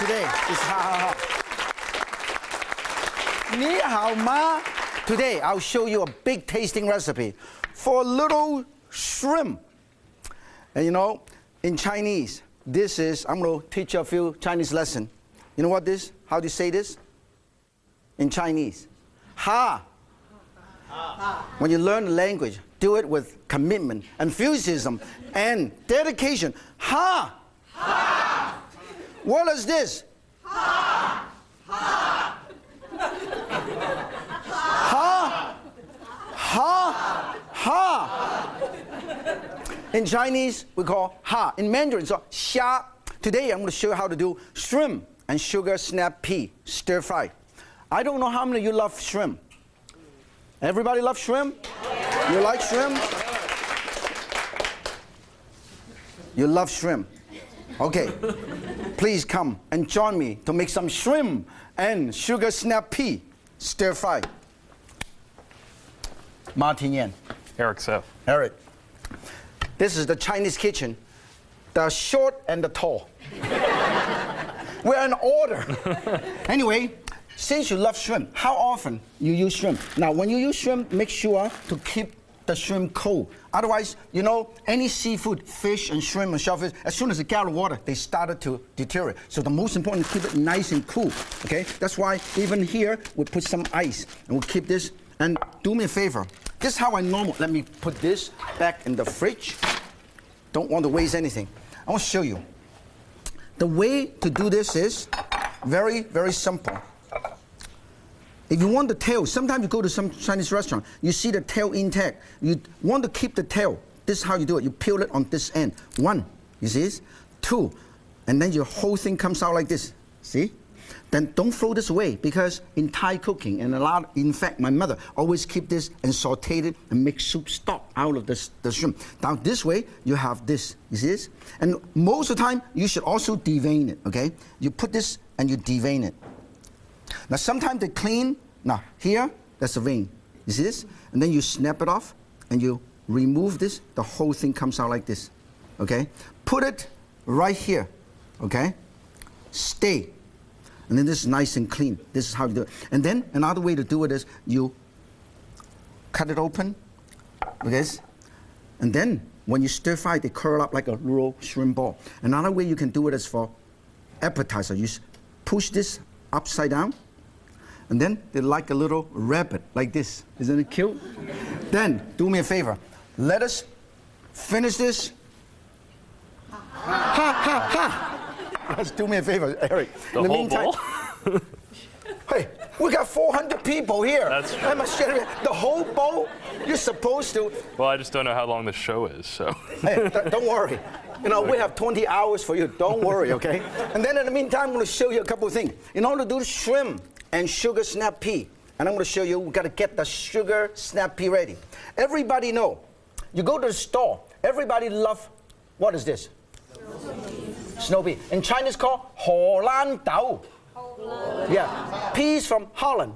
today is ha ha ha. Ni hao ma. Today I'll show you a big tasting recipe for a little shrimp. And you know, in Chinese, this is, I'm going to teach you a few Chinese lessons. You know what this? How do you say this? In Chinese. Ha. Ha. When you learn the language, do it with commitment, enthusiasm, and dedication. Ha. Ha. What is this? Ha. Ha. Ha. Ha. Ha. In Chinese, we call ha. In Mandarin, so xia. Today, I'm going to show you how to do shrimp and sugar snap pea stir fry. I don't know how many of you love shrimp. Everybody love shrimp? Yeah. You like shrimp? You love shrimp. Okay. Please come and join me to make some shrimp and sugar snap pea stir fry. Martin Yan. Eric Seff. Eric. This is the Chinese kitchen, the short and the tall. We're in order. Anyway, since you love shrimp, how often you use shrimp? Now, when you use shrimp, make sure to keep the shrimp cold. Otherwise, you know, any seafood, fish and shrimp and shellfish, as soon as they get out of water, they started to deteriorate. So the most important is keep it nice and cool, okay? That's why even here, we put some ice, and we'll keep this. And do me a favor. This is how I normally, let me put this back in the fridge. Don't want to waste anything. I want to show you. The way to do this is very, very simple. If you want the tail, sometimes you go to some Chinese restaurant, you see the tail intact. You want to keep the tail. This is how you do it. You peel it on this end. 1, you see this? 2, and then your whole thing comes out like this. See? Then don't throw this away, because in Thai cooking, and in fact, my mother always keep this and saute it and make soup stock out of the shrimp. Now this way, you have this, you see this? And most of the time, you should also devein it, okay? You put this and you devein it. Now sometimes they clean, now here, that's a vein, you see this? And then you snap it off and you remove this, the whole thing comes out like this, okay? Put it right here, okay? Stay. And then this is nice and clean. This is how you do it. And then another way to do it is you cut it open, okay? And then when you stir fry, they curl up like a little shrimp ball. Another way you can do it is for appetizer. You push this upside down, and then they're like a little rabbit, like this. Isn't it cute? Then, do me a favor. Let us finish this. Ha, ha, ha. Let's do me a favor, Eric. The whole bowl? Hey, we got 400 people here. That's true. The whole bowl? You're supposed to. Well, I just don't know how long the show is, so. Hey, don't worry. You know, we have 20 hours for you. Don't worry, okay? And then in the meantime, I'm going to show you a couple of things. In order to do shrimp and sugar snap pea, and I'm going to show you, we got to get the sugar snap pea ready. Everybody know, you go to the store, everybody love, what is this? Snow pea. In Chinese called Ho Lan Dao. Yeah, peas from Holland.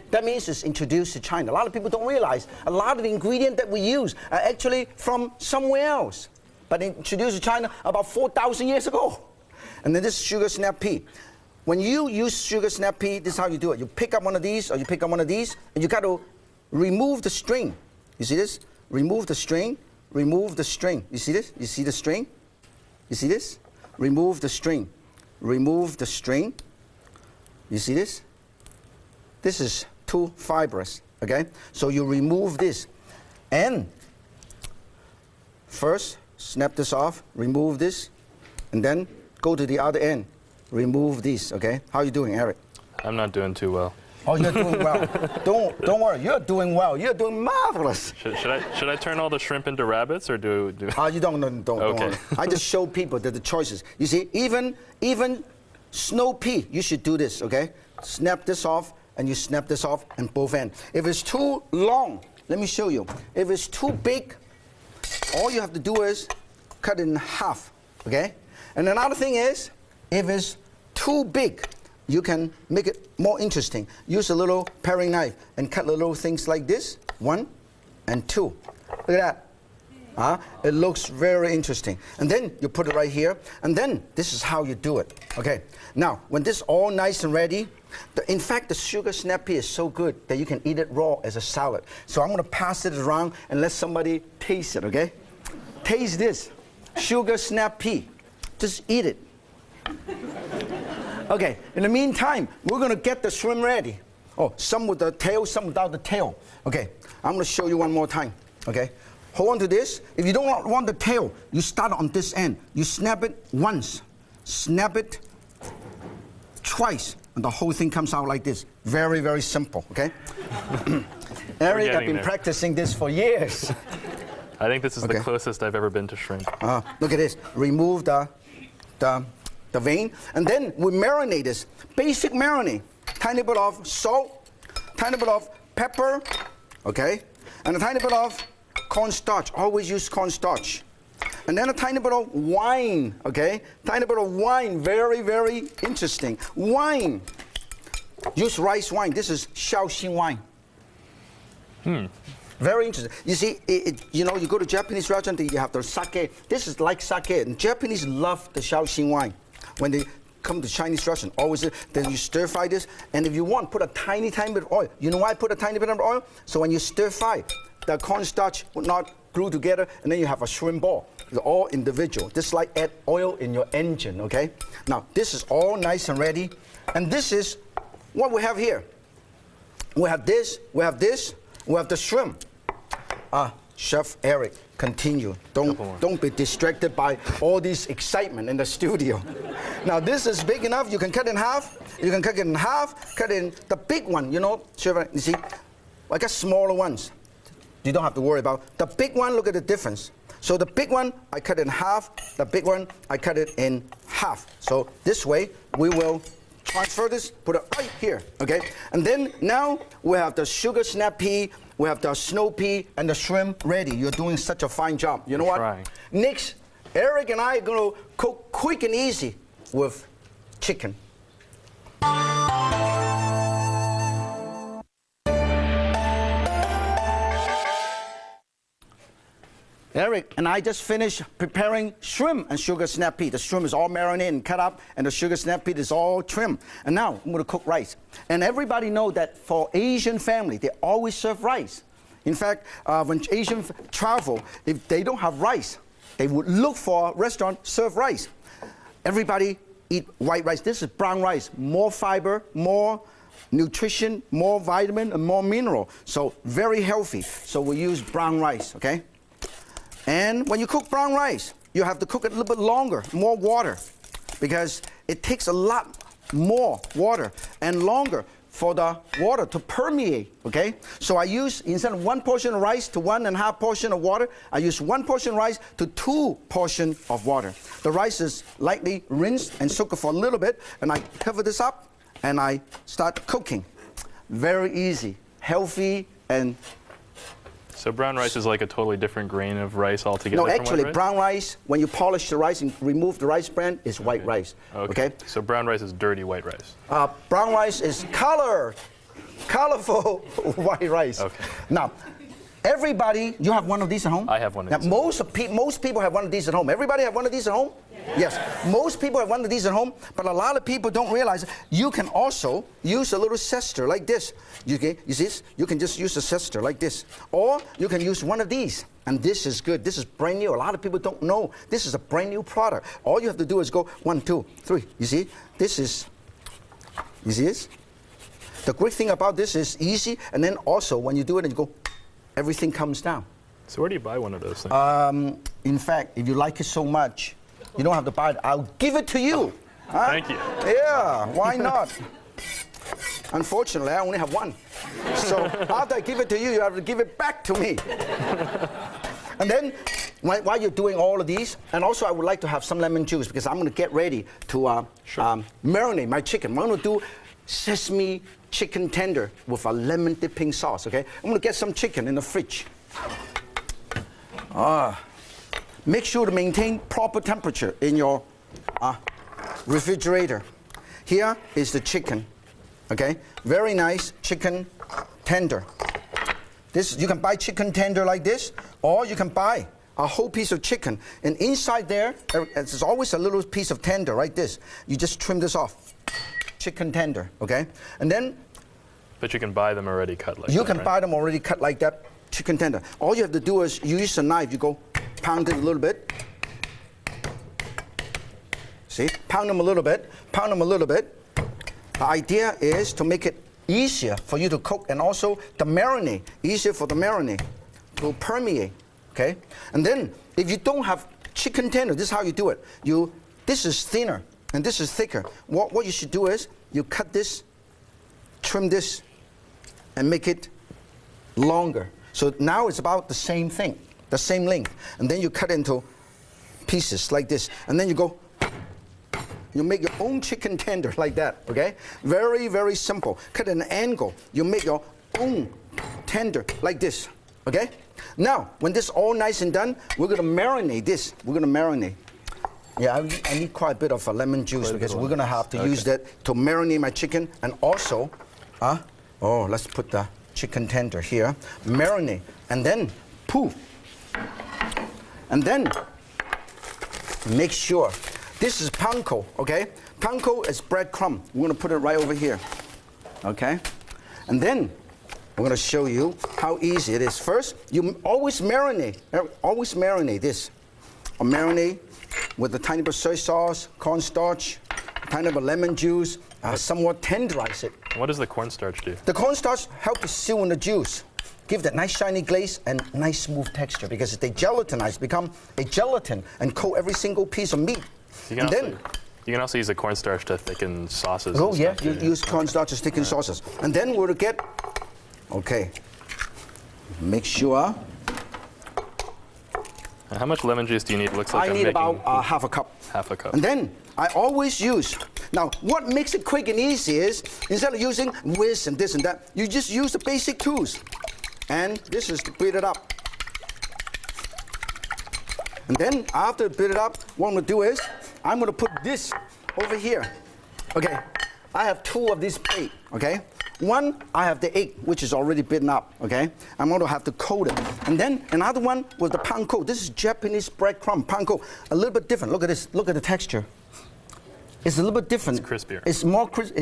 That means it's introduced to China. A lot of people don't realize a lot of the ingredients that we use are actually from somewhere else, but introduced to China about 4,000 years ago. And then this sugar snap pea. When you use sugar snap pea, this is how you do it. You pick up one of these, or you pick up one of these, and you got to remove the string. You see this? Remove the string. Remove the string. You see this? You see the string? You see this? Remove the string. Remove the string. You see this? This is too fibrous, okay? So you remove this. And first, snap this off, remove this, and then go to the other end. Remove this, okay? How are you doing, Eric? I'm not doing too well. Oh, you're doing well. Don't worry, you're doing well. You're doing marvelous. Should I turn all the shrimp into rabbits, or do? You don't. Okay. I just show people the choices. You see, even snow pea, you should do this, okay? Snap this off, and you snap this off and both ends. If it's too long, let me show you. If it's too big, all you have to do is cut it in half, okay? And another thing is, if it's too big, you can make it more interesting. Use a little paring knife and cut little things like this. 1 and 2. Look at that. It looks very interesting. And then you put it right here. And then this is how you do it. Okay. Now, when this is all nice and ready, in fact, the sugar snap pea is so good that you can eat it raw as a salad. So I'm going to pass it around and let somebody taste it, okay? Taste this. Sugar snap pea. Just eat it. Okay, in the meantime, we're going to get the shrimp ready. Oh, some with the tail, some without the tail. Okay, I'm going to show you one more time. Okay, hold on to this. If you don't want the tail, you start on this end. You snap it once, snap it twice, and the whole thing comes out like this. Very, very simple, okay? Eric, I've been practicing this for years. I think this is the closest I've ever been to shrimp. Look at this. Remove the vein, and then we marinate this. Basic marinade. Tiny bit of salt, tiny bit of pepper, okay, and a tiny bit of cornstarch. Always use cornstarch. And then a tiny bit of wine, okay? Tiny bit of wine, very, very interesting. Wine. Use rice wine. This is Shaoxing wine. Very interesting. You see, you know, you go to Japanese restaurant, you have the sake. This is like sake. And Japanese love the Shaoxing wine. When they come to Chinese restaurant, always then you stir fry this. And if you want, put a tiny, tiny bit of oil. You know why I put a tiny bit of oil? So when you stir fry, the cornstarch will not glue together, and then you have a shrimp ball. It's all individual. Just like add oil in your engine, okay? Now, this is all nice and ready. And this is what we have here. We have this, we have this, we have the shrimp. Chef Eric, continue. Don't be distracted by all this excitement in the studio. Now, this is big enough. You can cut it in half. You can cut it in half. Cut in the big one, you know, Chef Eric, you see? I got smaller ones. You don't have to worry about. The big one, look at the difference. So the big one, I cut it in half. The big one, I cut it in half. So this way, we will transfer this, put it right here, okay? And then now we have the sugar snap pea, we have the snow pea, and the shrimp ready. You're doing such a fine job. You know what? Trying. Next, Eric and I are going to cook quick and easy with chicken. Eric and I just finished preparing shrimp and sugar snap pea. The shrimp is all marinated and cut up, and the sugar snap pea is all trimmed. And now I'm going to cook rice. And everybody knows that for Asian family, they always serve rice. In fact, when Asian travel, if they don't have rice, they would look for a restaurant serve rice. Everybody eat white rice. This is brown rice. More fiber, more nutrition, more vitamin, and more mineral. So very healthy. So we use brown rice, okay? And when you cook brown rice, you have to cook it a little bit longer, more water, because it takes a lot more water and longer for the water to permeate, okay? So I use, instead of 1 portion of rice to 1.5 portion of water, I use 1 portion of rice to 2 portions of water. The rice is lightly rinsed and soaked for a little bit, and I cover this up, and I start cooking. Very easy, healthy, and so brown rice is like a totally different grain of rice altogether? No, actually, brown rice, when you polish the rice and remove the rice bran, is white rice. Okay? So brown rice is dirty white rice? Brown rice is colorful white rice. Okay. Now, everybody, you have one of these at home? I have one of these. Most people have one of these at home. Everybody have one of these at home? Yes. Most people have one of these at home, but a lot of people don't realize you can also use a little zester like this. You see this? You can just use a zester like this. Or you can use one of these. And this is good. This is brand new. A lot of people don't know. This is a brand new product. All you have to do is go 1, 2, 3. You see? This is, you see this? The great thing about this is easy. And then also when you do it and you go, everything comes down. So where do you buy one of those things? In fact, if you like it so much, you don't have to buy it. I'll give it to you. Huh? Thank you. Yeah, why not? Unfortunately, I only have one. So after I give it to you, you have to give it back to me. And then, while you're doing all of these, and also I would like to have some lemon juice because I'm going to get ready to marinate my chicken. I'm going to do sesame chicken tender with a lemon dipping sauce, okay? I'm going to get some chicken in the fridge. Make sure to maintain proper temperature in your refrigerator. Here is the chicken, okay? Very nice chicken tender. This, you can buy chicken tender like this, or you can buy a whole piece of chicken, and inside there, there's always a little piece of tender, like this. You just trim this off. Chicken tender, okay? And then... But you can buy them already cut like that, You can right? buy them already cut like that, chicken tender. All you have to do is you use a knife, you go pound it a little bit. See? Pound them a little bit, pound them a little bit. The idea is to make it easier for you to cook, and also the marinade, easier for the marinade to permeate, okay? And then, if you don't have chicken tender, this is how you do it. This is thinner, and this is thicker. What you should do is, you cut this, trim this, and make it longer. So now it's about the same thing, the same length. And then you cut into pieces like this, and then you make your own chicken tender like that, okay? Very, very simple. Cut at an angle. You make your own tender like this, okay? Now, when this is all nice and done, we're gonna marinate this. We're gonna marinate. Yeah, I need quite a bit of lemon juice because we're gonna have to use that to marinate my chicken, and also, let's put the chicken tender here. Marinate, and then, poof. And then, make sure. This is panko, okay? Panko is breadcrumb. We're gonna put it right over here, okay? And then, we're gonna show you how easy it is. First, you always marinate this. Or marinate with a tiny bit of soy sauce, cornstarch, a tiny bit of lemon juice, somewhat tenderize it. What does the cornstarch do? The cornstarch helps to seal in the juice. Give that nice shiny glaze and nice smooth texture, because if they gelatinize, become a gelatin and coat every single piece of meat. You can also use the cornstarch to thicken sauces. Oh yeah, you use cornstarch to thicken sauces. And then we'll get, okay, make sure. And how much lemon juice do you need? It looks like I need about half a cup. Half a cup. And then I always use, now what makes it quick and easy is, instead of using whisk and this and that, you just use the basic tools. And this is to beat it up. And then after beat it up, what I'm gonna do is, I'm gonna put this over here. Okay, I have two of these plate, okay? One, I have the egg, which is already beaten up, okay? I'm gonna have to coat it. And then another one with the panko. This is Japanese breadcrumb, panko. A little bit different, look at this, look at the texture. It's a little bit different. It's crispier. It's more crisp,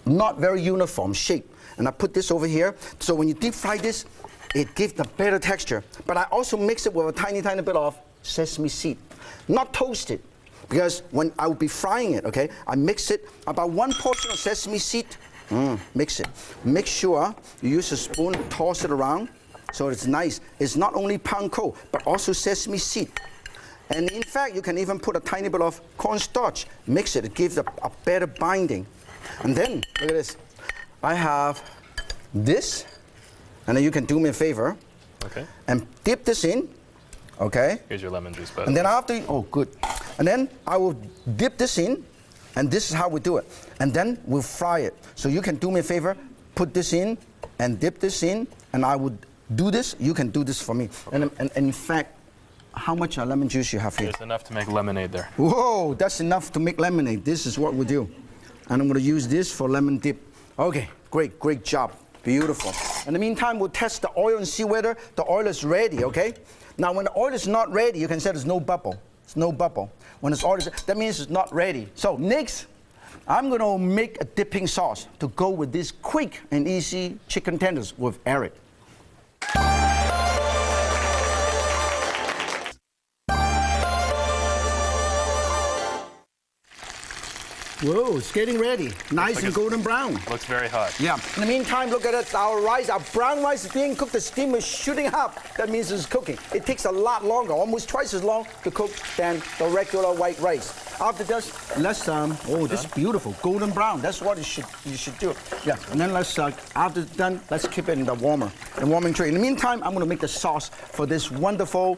not very uniform shape. And I put this over here, so when you deep fry this, it gives the better texture. But I also mix it with a tiny, tiny bit of sesame seed. Not toasted, because when I will be frying it, okay, I mix it, about 1 portion of sesame seed, mix it. Make sure you use a spoon, toss it around, so it's nice. It's not only panko, but also sesame seed. And in fact, you can even put a tiny bit of cornstarch. Mix it, it gives a better binding. And then, look at this. I have this, and then you can do me a favor. Okay. And dip this in, okay? Here's your lemon juice, bud. And then after, oh good. And then I will dip this in, and this is how we do it. And then we'll fry it. So you can do me a favor, put this in, and dip this in, and I would do this, you can do this for me. Okay. And in fact, how much lemon juice you have here? There's enough to make lemonade there. Whoa, that's enough to make lemonade. This is what we do. And I'm gonna use this for lemon dip. Okay, great, great job. Beautiful. In the meantime, we'll test the oil and see whether the oil is ready, okay? Now, when the oil is not ready, you can say there's no bubble. It's no bubble. When it's oil, that means it's not ready. So next, I'm gonna make a dipping sauce to go with these quick and easy chicken tenders with Eric. Whoa, it's getting ready. Nice like and golden brown. Looks very hot. Yeah. In the meantime, look at it. Our rice, our brown rice is being cooked. The steam is shooting up. That means it's cooking. It takes a lot longer, almost twice as long to cook than the regular white rice. After this, let's this is beautiful, golden brown. That's what you should do. Yeah. And then let's after it's done, let's keep it in the warming tray. In the meantime, I'm gonna make the sauce for this wonderful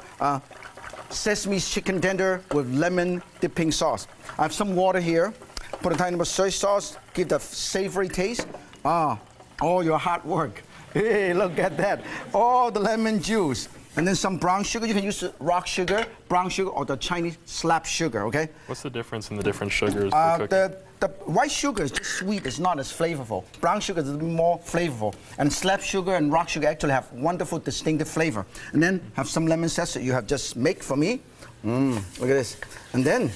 sesame chicken tender with lemon dipping sauce. I have some water here. Put a tiny bit of soy sauce, give the savory taste. All your hard work. Hey, look at that. All the lemon juice. And then some brown sugar. You can use rock sugar, brown sugar, or the Chinese slap sugar, okay? What's the difference in the different sugars for cooking? The white sugar is just sweet. It's not as flavorful. Brown sugar is a little more flavorful. And slap sugar and rock sugar actually have wonderful, distinctive flavor. And then have some lemon zest that you have just made for me. Look at this. And then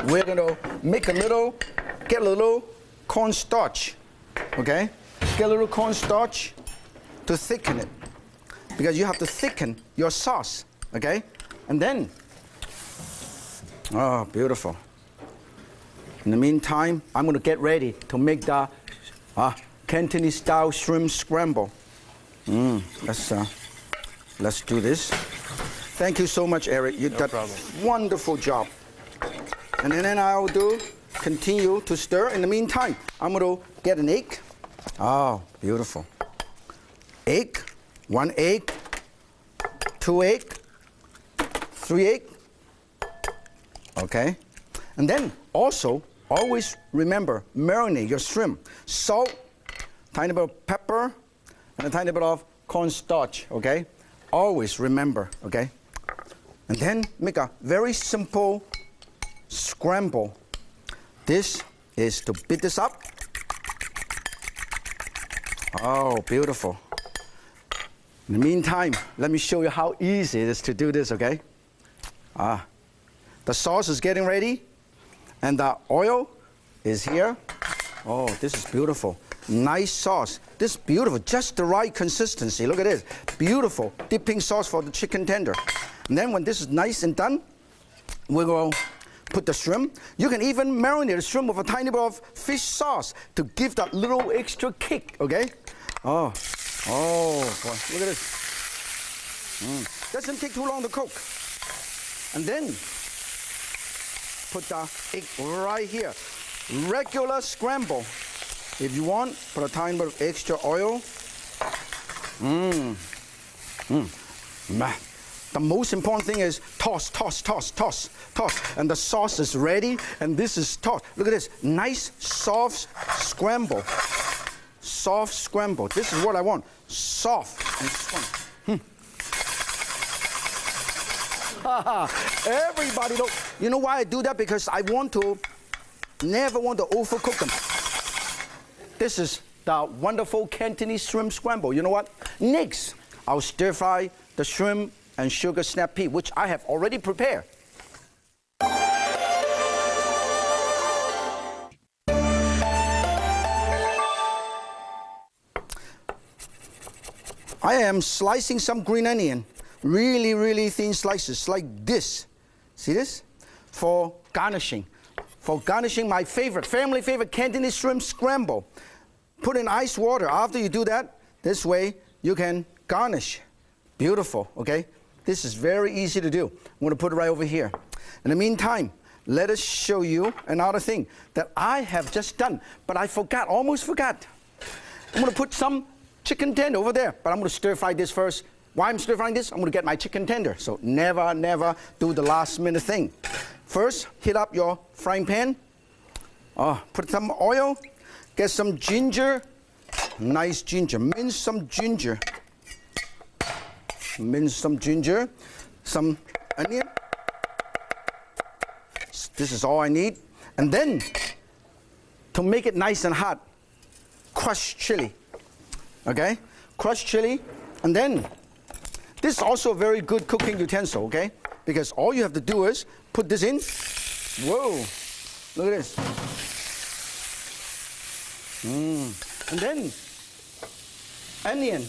we're going to make get a little cornstarch, okay? Get a little cornstarch to thicken it. Because you have to thicken your sauce, okay? And then, oh, beautiful. In the meantime, I'm going to get ready to make the Cantonese style shrimp scramble. Let's do this. Thank you so much, Eric. You did a wonderful job. And then I'll continue to stir. In the meantime, I'm going to get an egg. Oh, beautiful. Egg, 1 egg, 2 egg, 3 egg. Okay. And then also, always remember, marinate your shrimp. Salt, tiny bit of pepper, and a tiny bit of cornstarch, okay? Always remember, okay? And then make a very simple scramble. This is to beat this up. Oh, beautiful. In the meantime, let me show you how easy it is to do this, okay? The sauce is getting ready. And the oil is here. Oh, this is beautiful. Nice sauce. This is beautiful, just the right consistency. Look at this. Beautiful dipping sauce for the chicken tender. And then when this is nice and done, we're going to put the shrimp. You can even marinate the shrimp with a tiny bit of fish sauce to give that little extra kick, okay? Oh, boy, look at this. Doesn't take too long to cook. And then put the egg right here. Regular scramble. If you want, put a tiny bit of extra oil. The most important thing is toss. And the sauce is ready, and this is tossed. Look at this, nice, soft scramble. Soft scramble. This is what I want. Soft and scramble. Everybody knows. You know why I do that? Because I never want to overcook them. This is the wonderful Cantonese shrimp scramble. You know what? Next, I'll stir fry the shrimp and sugar snap pea, which I have already prepared. I am slicing some green onion. Really, really thin slices, like this. See this? For garnishing. For garnishing my family favorite Cantonese shrimp scramble. Put in ice water. After you do that, this way you can garnish. Beautiful, okay? This is very easy to do. I'm going to put it right over here. In the meantime, let us show you another thing that I have just done, but I almost forgot. I'm going to put some chicken tender over there, but I'm going to stir fry this first. Why I'm stir frying this? I'm going to get my chicken tender. So never do the last minute thing. First, heat up your frying pan. Put some oil. Get some ginger. Nice ginger. Mince some ginger. Some onion. This is all I need. And then, to make it nice and hot, crushed chili. Okay? Crushed chili. And then, this is also a very good cooking utensil, okay? Because all you have to do is put this in. Whoa, look at this. And then, onion.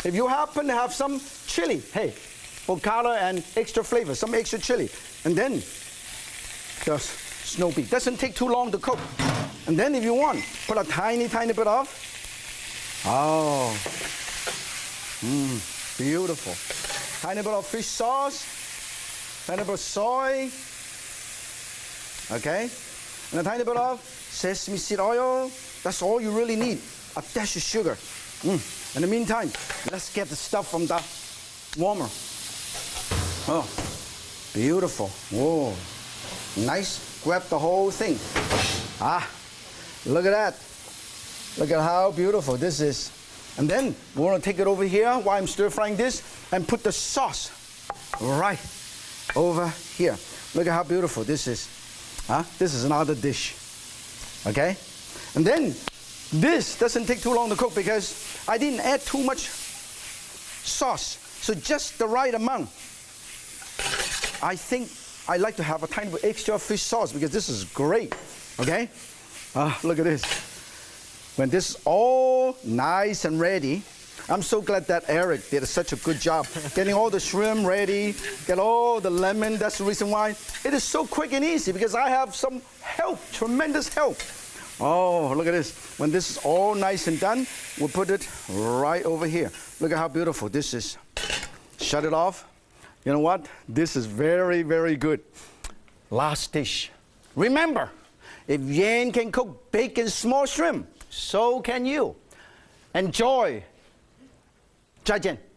If you happen to have some chili, hey, for color and extra flavor, some extra chili. And then, just snow pea. Doesn't take too long to cook. And then if you want, put a tiny bit of, beautiful. Tiny bit of fish sauce, tiny bit of soy, okay? And a tiny bit of sesame seed oil. That's all you really need. A dash of sugar. In the meantime, let's get the stuff from the warmer. Oh, beautiful. Whoa, nice. Grab the whole thing. Look at that. Look at how beautiful this is. And then we want to take it over here while I'm stir frying this and put the sauce right over here. Look at how beautiful this is. This is another dish. Okay? And then this doesn't take too long to cook because I didn't add too much sauce. So just the right amount. I think I like to have a tiny bit extra fish sauce because this is great. Okay? Look at this. When this is all nice and ready, I'm so glad that Eric did such a good job getting all the shrimp ready, get all the lemon. That's the reason why it is so quick and easy, because I have some help, tremendous help. Oh, look at this. When this is all nice and done, we'll put it right over here. Look at how beautiful this is. Shut it off. You know what? This is very, very good. Last dish. Remember, if Yan can cook big and small shrimp, so can you. Enjoy. 再见。